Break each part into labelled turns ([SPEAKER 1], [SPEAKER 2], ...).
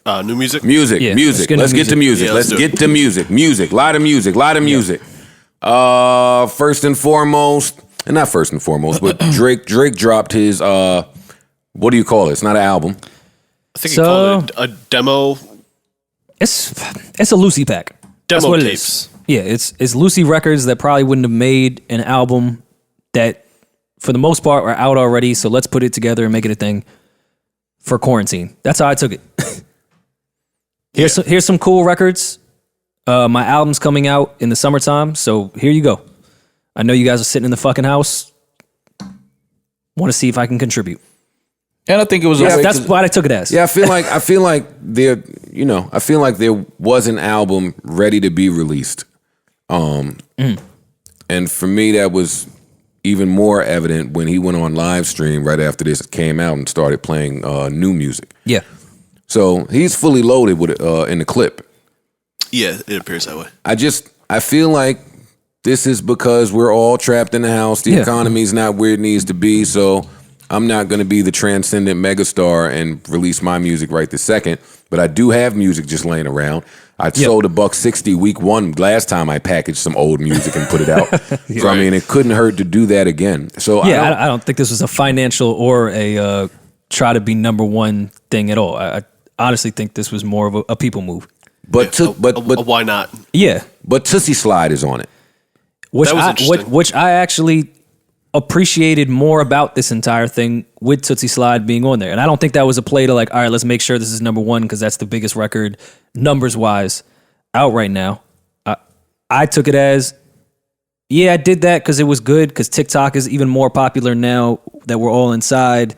[SPEAKER 1] New music?
[SPEAKER 2] Music.
[SPEAKER 3] Yeah,
[SPEAKER 2] Let's get to music.
[SPEAKER 1] Yeah,
[SPEAKER 2] let's get to music. Music. Lot of music. First and foremost, and not first and foremost, but Drake dropped his, what do you call it? It's not an album.
[SPEAKER 1] I think he called it a demo.
[SPEAKER 3] It's a Lucy pack. That's
[SPEAKER 1] Demo
[SPEAKER 3] what
[SPEAKER 1] tapes.
[SPEAKER 3] it is. Yeah, it's Lucy records that probably wouldn't have made an album that, for the most part, are out already. So let's put it together and make it a thing for quarantine. That's how I took it. Here's some cool records. My album's coming out in the summertime, so here you go. I know you guys are sitting in the fucking house. Want to see if I can contribute.
[SPEAKER 4] And I think it was
[SPEAKER 3] That's what I took it as.
[SPEAKER 2] Yeah, I feel like there was an album ready to be released. And for me, that was even more evident when he went on live stream right after this came out and started playing new music.
[SPEAKER 3] Yeah.
[SPEAKER 2] So he's fully loaded with in the clip.
[SPEAKER 1] Yeah, it appears that way.
[SPEAKER 2] I feel like this is because we're all trapped in the house. The economy's not where it needs to be. So I'm not going to be the transcendent megastar and release my music right this second. But I do have music just laying around. I sold $160 week one last time I packaged some old music and put it out. So I mean, it couldn't hurt to do that again. So
[SPEAKER 3] I don't think this was a financial or a try to be number one thing at all. I honestly think this was more of a people move.
[SPEAKER 2] But
[SPEAKER 1] why not?
[SPEAKER 3] Yeah,
[SPEAKER 2] but Tootsie Slide is on it,
[SPEAKER 3] which I actually appreciated more about this entire thing with Tootsie Slide being on there. And I don't think that was a play to like, all right, let's make sure this is number one because that's the biggest record numbers wise out right now. I took it as, I did that because it was good because TikTok is even more popular now that we're all inside.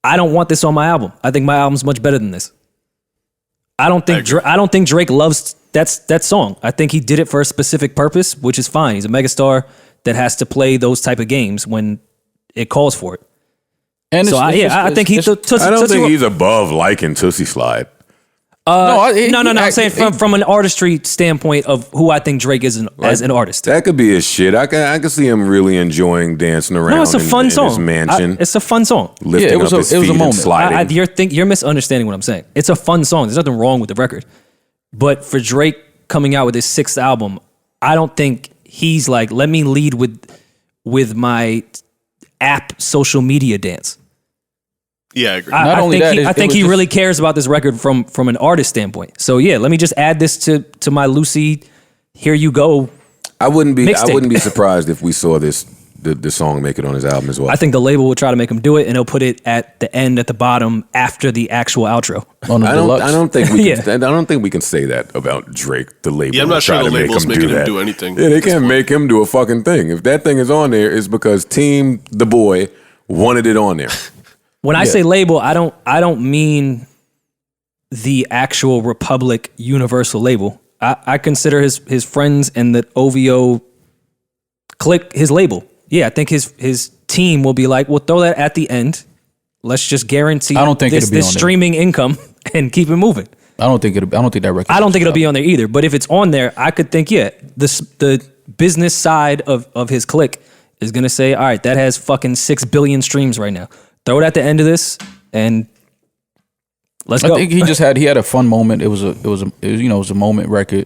[SPEAKER 3] I don't want this on my album. I think my album's much better than this. I don't think Drake loves that song. I think he did it for a specific purpose, which is fine. He's a megastar that has to play those type of games when it calls for it. And so I think he.
[SPEAKER 2] I don't think he's above liking Tootsie Slide.
[SPEAKER 3] No. I'm saying from an artistry standpoint of who I think Drake is as an artist.
[SPEAKER 2] That could be his shit. I can see him really enjoying dancing around.
[SPEAKER 3] No, it's a fun song.
[SPEAKER 2] His mansion.
[SPEAKER 3] It's a fun song.
[SPEAKER 2] Lifting up his feet and sliding.
[SPEAKER 3] You're misunderstanding what I'm saying. It's a fun song. There's nothing wrong with the record. But for Drake coming out with his 6th album, I don't think he's like, let me lead with my app social media dance.
[SPEAKER 1] Yeah, I agree.
[SPEAKER 3] I think he really cares about this record from an artist standpoint. So yeah, let me just add this to my Lucy. Here you go.
[SPEAKER 2] I wouldn't be surprised if we saw the song make it on his album as well.
[SPEAKER 3] I think the label will try to make him do it, and he'll put it at the end, at the bottom, after the actual outro.
[SPEAKER 2] I don't think we can. I don't think we can say that about Drake. The label.
[SPEAKER 1] Yeah, I'm not sure the label's making him do anything.
[SPEAKER 2] Yeah, they can't make him do a fucking thing. If that thing is on there, it's because Team The Boy wanted it on there.
[SPEAKER 3] When I say label, I don't mean the actual Republic Universal label. I consider his friends and the OVO clique his label. Yeah, I think his team will be like, we'll throw that at the end. Let's just guarantee this streaming income and keep it moving.
[SPEAKER 4] I don't think that record.
[SPEAKER 3] I don't think it'll be on there either. But if it's on there, I could think, the business side of his clique is gonna say, all right, that has fucking 6 billion streams right now. Throw it at the end of this and let's go.
[SPEAKER 4] I think he had a fun moment. It was a moment record,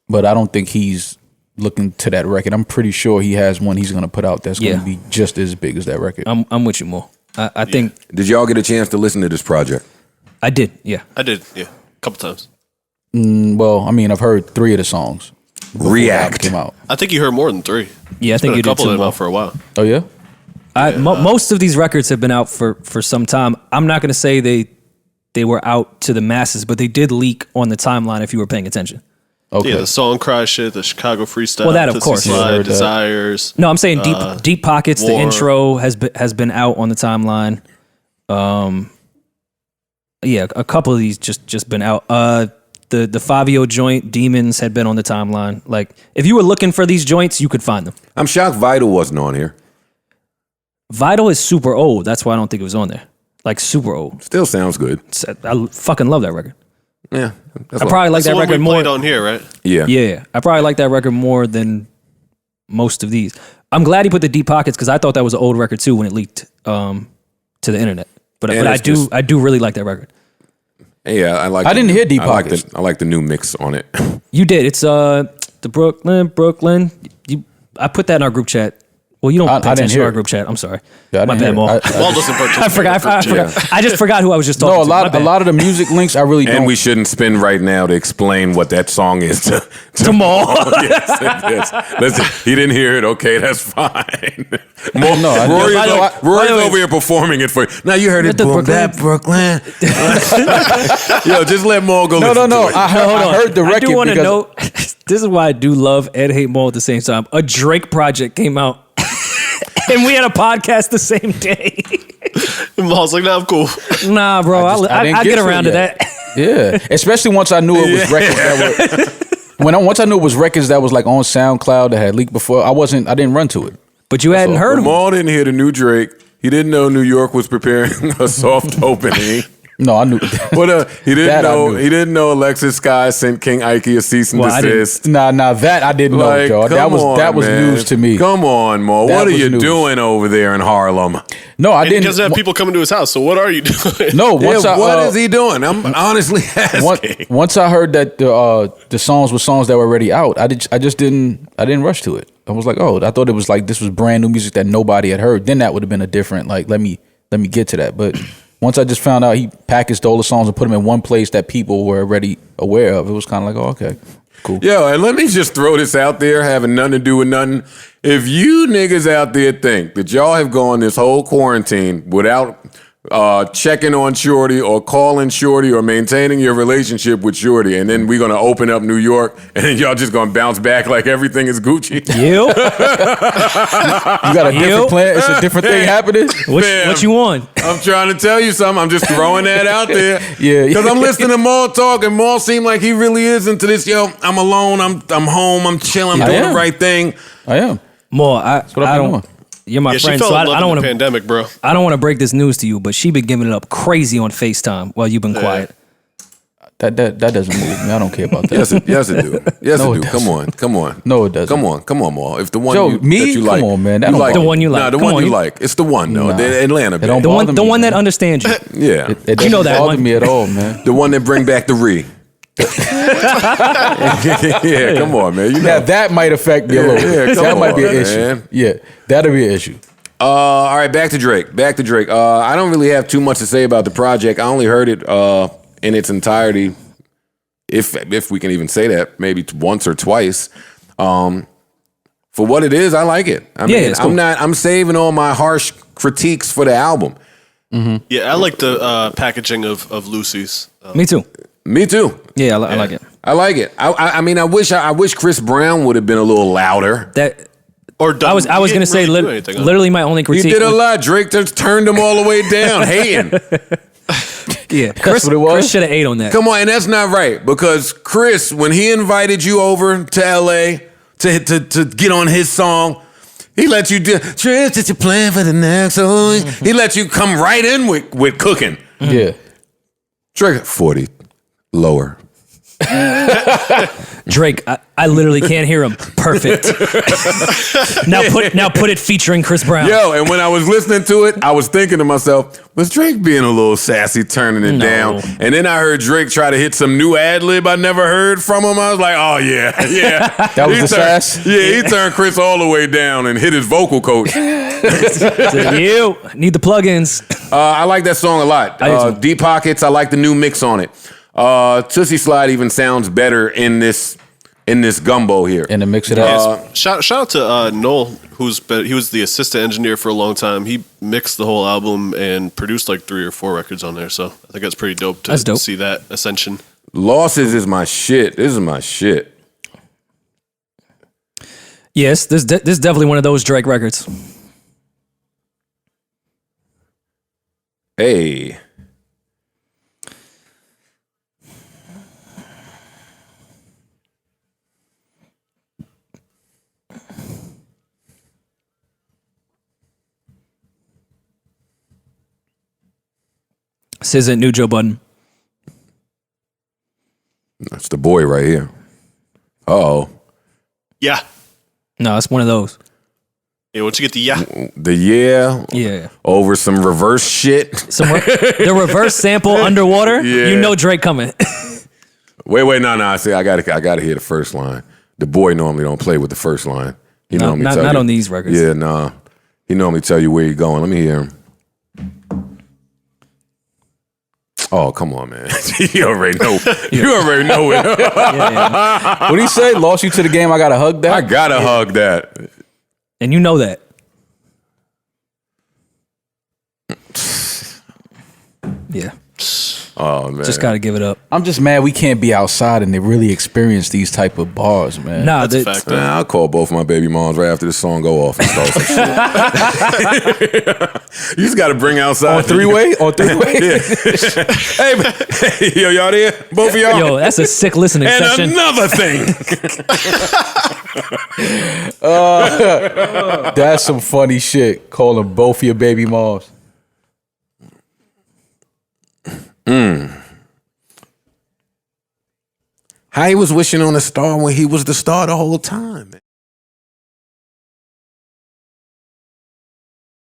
[SPEAKER 4] but I don't think he's looking to that record. I'm pretty sure he has one he's going to put out that's going to be just as big as that record.
[SPEAKER 3] I'm with you more. I think.
[SPEAKER 2] Did y'all get a chance to listen to this project?
[SPEAKER 3] I did. Yeah.
[SPEAKER 1] I did. Yeah. A couple times.
[SPEAKER 4] Well, I mean, I've heard 3 of the songs.
[SPEAKER 2] React
[SPEAKER 4] came out.
[SPEAKER 1] I think you heard more than 3.
[SPEAKER 3] Yeah, I think you did.
[SPEAKER 1] A couple of them out for a while.
[SPEAKER 4] Oh yeah.
[SPEAKER 3] Most of these records have been out for some time. I'm not going to say they were out to the masses, but they did leak on the timeline if you were paying attention.
[SPEAKER 4] Okay.
[SPEAKER 1] Yeah, the Song Cry shit, the Chicago Freestyle.
[SPEAKER 3] Well, that of course.
[SPEAKER 1] Slide, Desires.
[SPEAKER 3] No, I'm saying Deep Pockets.
[SPEAKER 1] War.
[SPEAKER 3] The intro has been out on the timeline. Yeah, a couple of these just been out. The Fabio joint, Demons, had been on the timeline. Like, if you were looking for these joints, you could find them.
[SPEAKER 2] I'm shocked Vital wasn't on here.
[SPEAKER 3] Vital is super old. That's why I don't think it was on there. Like, super old.
[SPEAKER 2] Still sounds good.
[SPEAKER 3] I fucking love that record.
[SPEAKER 2] Yeah.
[SPEAKER 3] I probably like that record more.
[SPEAKER 1] On here, right?
[SPEAKER 2] Yeah.
[SPEAKER 3] Yeah. I probably like that record more than most of these. I'm glad he put the Deep Pockets because I thought that was an old record too when it leaked to the internet. But I do really like that record.
[SPEAKER 2] Yeah, I like.
[SPEAKER 4] I didn't hear Deep Pockets.
[SPEAKER 2] I like the new mix on it.
[SPEAKER 3] You did. It's the Brooklyn. I put that in our group chat. Well, you don't pay
[SPEAKER 4] I didn't
[SPEAKER 3] attention to
[SPEAKER 4] hear
[SPEAKER 3] our
[SPEAKER 4] it.
[SPEAKER 3] group chat. I'm sorry.
[SPEAKER 4] Yeah, I
[SPEAKER 3] My
[SPEAKER 4] didn't
[SPEAKER 3] bad,
[SPEAKER 4] hear
[SPEAKER 3] Mo.
[SPEAKER 4] it.
[SPEAKER 1] Walt doesn't participate.
[SPEAKER 3] I forgot. I just forgot who I was just talking
[SPEAKER 4] No,
[SPEAKER 3] to.
[SPEAKER 4] a lot of the music links I really
[SPEAKER 2] And
[SPEAKER 4] don't.
[SPEAKER 2] we shouldn't spend right now to explain what that song is to
[SPEAKER 3] Tomorrow.
[SPEAKER 2] yes. Listen, he didn't hear it. Okay, that's fine.
[SPEAKER 4] No, I didn't.
[SPEAKER 2] Rory's,
[SPEAKER 3] By the way-
[SPEAKER 2] Rory's
[SPEAKER 3] by the way-
[SPEAKER 2] over here performing it for you. Now you heard it.
[SPEAKER 3] The
[SPEAKER 2] Boom, that Brooklyn. Yo, just let Maul go.
[SPEAKER 4] No.
[SPEAKER 2] listen to it.
[SPEAKER 4] I heard the
[SPEAKER 3] I
[SPEAKER 4] record
[SPEAKER 3] do want to
[SPEAKER 4] because
[SPEAKER 3] note, this is why I do love Ed Hate Mo at the same time. A Drake project came out. And we had a podcast the same day.
[SPEAKER 1] And Maul's like, nah, I'm cool.
[SPEAKER 3] Nah, bro.
[SPEAKER 4] I didn't
[SPEAKER 3] I get
[SPEAKER 4] to
[SPEAKER 3] around
[SPEAKER 4] it
[SPEAKER 3] to
[SPEAKER 4] yet.
[SPEAKER 3] that.
[SPEAKER 4] Yeah, especially once I knew it was records that were. Once I knew it was records that was like on SoundCloud that had leaked before, I didn't run to it.
[SPEAKER 3] But you hadn't heard him.
[SPEAKER 2] Maul didn't hear the new Drake. He didn't know New York was preparing a soft opening.
[SPEAKER 4] No, I knew.
[SPEAKER 2] He didn't
[SPEAKER 4] That I
[SPEAKER 2] know.
[SPEAKER 4] knew.
[SPEAKER 2] He didn't know Alexis Sky sent King Ike a cease and
[SPEAKER 3] Well, I didn't-
[SPEAKER 2] desist.
[SPEAKER 4] Nah, that I didn't know,
[SPEAKER 2] Like,
[SPEAKER 4] Joe. That
[SPEAKER 2] come
[SPEAKER 4] was
[SPEAKER 2] on, man.
[SPEAKER 4] news to me.
[SPEAKER 2] Come on, Mo.
[SPEAKER 4] That
[SPEAKER 2] What are
[SPEAKER 4] was
[SPEAKER 2] you
[SPEAKER 4] news.
[SPEAKER 2] doing over there in Harlem?
[SPEAKER 4] No, I
[SPEAKER 1] And he
[SPEAKER 4] didn't.
[SPEAKER 1] doesn't have people coming to his house. So what are you doing?
[SPEAKER 4] No, once
[SPEAKER 2] What
[SPEAKER 4] I
[SPEAKER 2] is he doing? I'm honestly asking.
[SPEAKER 4] once I heard that the songs were songs that were already out, I didn't rush to it. I was like, oh, I thought it was like this was brand new music that nobody had heard. Then that would have been a different like let me get to that. But once I just found out he packaged all the songs and put them in one place that people were already aware of, it was kind of like, oh, okay, cool.
[SPEAKER 2] Yo, and let me just throw this out there, having nothing to do with nothing. If you niggas out there think that y'all have gone this whole quarantine without checking on Shorty or calling Shorty or maintaining your relationship with Shorty, and then we're gonna open up New York, and then y'all just gonna bounce back like everything is Gucci.
[SPEAKER 3] You?
[SPEAKER 4] You got a different plan. It's a different thing happening.
[SPEAKER 3] What you want?
[SPEAKER 2] I'm trying to tell you something. I'm just throwing that out there.
[SPEAKER 4] Yeah.
[SPEAKER 2] Because I'm listening to Maul talk, and Maul seemed like he really is into this. Yo, I'm alone. I'm home. I'm chilling. I'm
[SPEAKER 4] I
[SPEAKER 2] doing
[SPEAKER 4] am.
[SPEAKER 2] the right thing.
[SPEAKER 4] I am.
[SPEAKER 3] More. I
[SPEAKER 4] what I've been
[SPEAKER 3] don't.
[SPEAKER 4] doing.
[SPEAKER 3] You're my
[SPEAKER 1] Yeah, she
[SPEAKER 3] friend,
[SPEAKER 1] fell
[SPEAKER 3] so
[SPEAKER 1] in
[SPEAKER 3] I
[SPEAKER 1] love
[SPEAKER 3] don't
[SPEAKER 1] in
[SPEAKER 3] want
[SPEAKER 1] the
[SPEAKER 3] to.
[SPEAKER 1] pandemic, bro.
[SPEAKER 3] I don't want to break this news to you, but she been giving it up crazy on FaceTime while you've been quiet.
[SPEAKER 4] That doesn't move me. I don't care about that.
[SPEAKER 2] Yes, it do. Yes,
[SPEAKER 4] No,
[SPEAKER 2] it
[SPEAKER 4] it
[SPEAKER 2] do. Come on.
[SPEAKER 4] No, it doesn't.
[SPEAKER 2] Come on, Maul. If the one
[SPEAKER 4] Joe,
[SPEAKER 2] you,
[SPEAKER 4] me?
[SPEAKER 2] that you
[SPEAKER 4] Come
[SPEAKER 2] like,
[SPEAKER 4] on, man. That don't
[SPEAKER 2] like
[SPEAKER 3] The one you like.
[SPEAKER 2] Nah, the
[SPEAKER 3] Come
[SPEAKER 2] one
[SPEAKER 3] on,
[SPEAKER 2] you
[SPEAKER 3] you-
[SPEAKER 2] like. It's the one. No,
[SPEAKER 4] Nah.
[SPEAKER 2] the Atlanta.
[SPEAKER 4] It don't
[SPEAKER 2] Baby.
[SPEAKER 3] The one,
[SPEAKER 4] bother
[SPEAKER 3] the
[SPEAKER 4] me,
[SPEAKER 3] one that
[SPEAKER 4] man.
[SPEAKER 3] understands you.
[SPEAKER 2] Yeah,
[SPEAKER 4] It doesn't
[SPEAKER 3] know that
[SPEAKER 4] bother
[SPEAKER 3] one.
[SPEAKER 4] me at all, man.
[SPEAKER 2] the one that bring back the re. Yeah, come on, man. You
[SPEAKER 4] Now
[SPEAKER 2] know.
[SPEAKER 4] that might affect me a little.
[SPEAKER 2] yeah, come
[SPEAKER 4] that might be an
[SPEAKER 2] on,
[SPEAKER 4] issue.
[SPEAKER 2] man.
[SPEAKER 4] Yeah, that'll be an issue.
[SPEAKER 2] All right, back to Drake. I don't really have too much to say about the project. I only heard it in its entirety, if we can even say that, maybe once or twice. For what it is, I like it. I mean,
[SPEAKER 3] it's cool.
[SPEAKER 2] I'm saving all my harsh critiques for the album.
[SPEAKER 1] Yeah, I like the packaging of Lucy's.
[SPEAKER 3] Me too.
[SPEAKER 2] Me too.
[SPEAKER 3] Yeah, I like it.
[SPEAKER 2] I like it. I mean, I wish Chris Brown would have been a little louder.
[SPEAKER 3] That
[SPEAKER 1] Or
[SPEAKER 3] I was gonna say literally my only
[SPEAKER 2] He
[SPEAKER 3] critique.
[SPEAKER 2] did a lot. Drake just turned him all the way down, hating.
[SPEAKER 3] Yeah, Chris,
[SPEAKER 4] what it was?
[SPEAKER 3] Chris should have ate on that.
[SPEAKER 2] Come on, and that's not right because Chris, when he invited you over to LA to get on his song, he let you do Trips that you plan for the next. He let you come right in with cooking.
[SPEAKER 4] Yeah.
[SPEAKER 2] Drake 40 lower.
[SPEAKER 3] Drake, I literally can't hear him. Perfect. now put it featuring Chris Brown.
[SPEAKER 2] Yo, and when I was listening to it, I was thinking to myself, was Drake being a little sassy, turning it
[SPEAKER 3] No.
[SPEAKER 2] down? And then I heard Drake try to hit some new ad lib I never heard from him. I was like, oh yeah.
[SPEAKER 4] That was
[SPEAKER 2] He
[SPEAKER 4] the
[SPEAKER 2] turned-
[SPEAKER 4] sass?
[SPEAKER 2] Yeah, he turned Chris all the way down and hit his vocal coach.
[SPEAKER 3] You need the plugins.
[SPEAKER 2] I like that song a lot.
[SPEAKER 3] I do too.
[SPEAKER 2] Deep Pockets, I like the new mix on it. Tootsie Slide even sounds better in this gumbo here.
[SPEAKER 4] And to mix it up.
[SPEAKER 1] Shout out to Noel, he was the assistant engineer for a long time. He mixed the whole album and produced like 3 or 4 records on there. So I think that's pretty dope to
[SPEAKER 3] That's dope.
[SPEAKER 1] see that ascension.
[SPEAKER 2] Losses is my shit. This is my shit.
[SPEAKER 3] Yes, this is definitely one of those Drake records.
[SPEAKER 2] Hey.
[SPEAKER 3] This isn't new Joe Budden.
[SPEAKER 2] That's the boy right here. Uh-oh.
[SPEAKER 1] Yeah.
[SPEAKER 3] No, it's one of those.
[SPEAKER 1] Yeah, once you get the
[SPEAKER 3] Yeah.
[SPEAKER 2] over some reverse shit.
[SPEAKER 3] The reverse sample underwater.
[SPEAKER 2] Yeah.
[SPEAKER 3] You know Drake coming.
[SPEAKER 2] Wait, no. See, I gotta hear the first line. The boy normally don't play with the first line. He normally tell
[SPEAKER 3] not
[SPEAKER 2] you.
[SPEAKER 3] on these records.
[SPEAKER 2] Yeah, nah. He normally tell you where you're going. Let me hear him. Oh, come on, man. You already know. You already know it.
[SPEAKER 4] What do you say? Lost you to the game. I gotta hug that.
[SPEAKER 2] I gotta hug that.
[SPEAKER 3] And you know that. Yeah.
[SPEAKER 2] Oh man.
[SPEAKER 3] Just gotta give it up.
[SPEAKER 4] I'm just mad we can't be outside and they really experience these type of bars, man.
[SPEAKER 3] Nah,
[SPEAKER 1] That's a fact.
[SPEAKER 2] Man, I'll call both my baby moms right after the song go off and start some shit. You just got to bring outside.
[SPEAKER 4] On three-way? On three-way?
[SPEAKER 2] Hey, yo, y'all there? Both of y'all?
[SPEAKER 3] Yo, that's a sick listening
[SPEAKER 2] and
[SPEAKER 3] session.
[SPEAKER 2] another thing.
[SPEAKER 4] That's some funny shit. Calling both your baby moms.
[SPEAKER 2] How he was wishing on a star when he was the star the whole time, man.